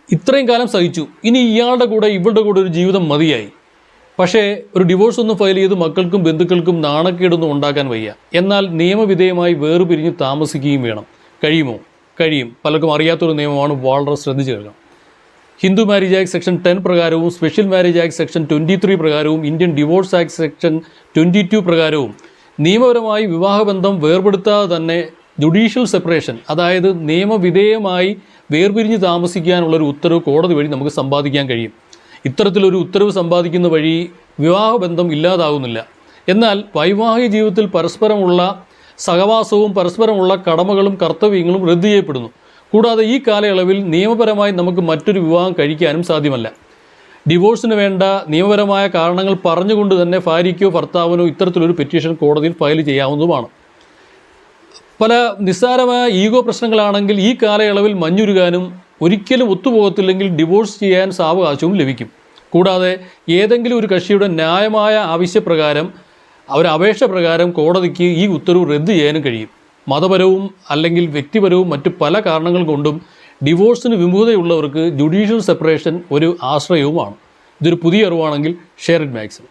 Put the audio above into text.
ഇത്രയും കാലം സഹിച്ചു, ഇനി ഇയാളുടെ കൂടെ ഇവളുടെ കൂടെ ഒരു ജീവിതം മതിയായി. പക്ഷേ ഒരു ഡിവോഴ്സ് ഒന്ന് ഫയൽ ചെയ്ത് മക്കൾക്കും ബന്ധുക്കൾക്കും നാണക്കേടൊന്നും ഉണ്ടാക്കാൻ വയ്യ. എന്നാൽ നിയമവിധേയമായി വേർപിരിഞ്ഞ് താമസിക്കുകയും വേണം. കഴിയുമോ? കഴിയും. പലർക്കും അറിയാത്തൊരു നിയമമാണ്, വളരെ ശ്രദ്ധിച്ചു കേൾക്കണം. ഹിന്ദു മാരേജ് ആക്ട് സെക്ഷൻ 10 പ്രകാരവും സ്പെഷ്യൽ മാരേജ് ആക്ട് സെക്ഷൻ 23 പ്രകാരവും ഇന്ത്യൻ ഡിവോഴ്സ് ആക്ട് സെക്ഷൻ 22 പ്രകാരവും നിയമപരമായി വിവാഹബന്ധം വേർപെടുത്താതെ തന്നെ ജുഡീഷ്യൽ സെപ്പറേഷൻ, അതായത് നിയമവിധേയമായി വേർപിരിഞ്ഞ് താമസിക്കാനുള്ളൊരു ഉത്തരവ് കോടതി വഴി നമുക്ക് സമ്പാദിക്കാൻ കഴിയും. ഇത്തരത്തിലൊരു ഉത്തരവ് സമ്പാദിക്കുന്ന വഴി വിവാഹബന്ധം ഇല്ലാതാകുന്നില്ല. എന്നാൽ വൈവാഹിക ജീവിതത്തിൽ പരസ്പരമുള്ള സഹവാസവും പരസ്പരമുള്ള കടമകളും കർത്തവ്യങ്ങളും റദ്ദ് ചെയ്യപ്പെടുന്നു. കൂടാതെ ഈ കാലയളവിൽ നിയമപരമായി നമുക്ക് മറ്റൊരു വിവാഹം കഴിക്കാനും സാധ്യമല്ല. ഡിവോഴ്സിന് വേണ്ട നിയമപരമായ കാരണങ്ങൾ പറഞ്ഞുകൊണ്ട് തന്നെ ഭാര്യയ്ക്കോ ഭർത്താവിനോ ഇത്തരത്തിലൊരു പെറ്റീഷൻ കോടതിയിൽ ഫയൽ ചെയ്യാവുന്നതുമാണ്. പല നിസ്സാരമായ ഈഗോ പ്രശ്നങ്ങളാണെങ്കിൽ ഈ കാലയളവിൽ മഞ്ഞുരുകാനും ഒരിക്കലും ഒത്തുപോകത്തില്ലെങ്കിൽ ഡിവോഴ്സ് ചെയ്യാൻ സാവകാശവും ലഭിക്കും. കൂടാതെ ഏതെങ്കിലും ഒരു കക്ഷിയുടെ ന്യായമായ ആവശ്യപ്രകാരം അപേക്ഷ പ്രകാരം കോടതിക്ക് ഈ ഉത്തരവ് റദ്ദ് ചെയ്യാനും കഴിയും. മതപരവും അല്ലെങ്കിൽ വ്യക്തിപരവും മറ്റു പല കാരണങ്ങൾ കൊണ്ടും ഡിവോഴ്സിന് വിമുഖതയുള്ളവർക്ക് ജുഡീഷ്യൽ സെപ്പറേഷൻ ഒരു ആശ്രയവുമാണ്. ഇതൊരു പുതിയ അറിവാണെങ്കിൽ ഷെയർ ഇറ്റ് മാക്സിമം.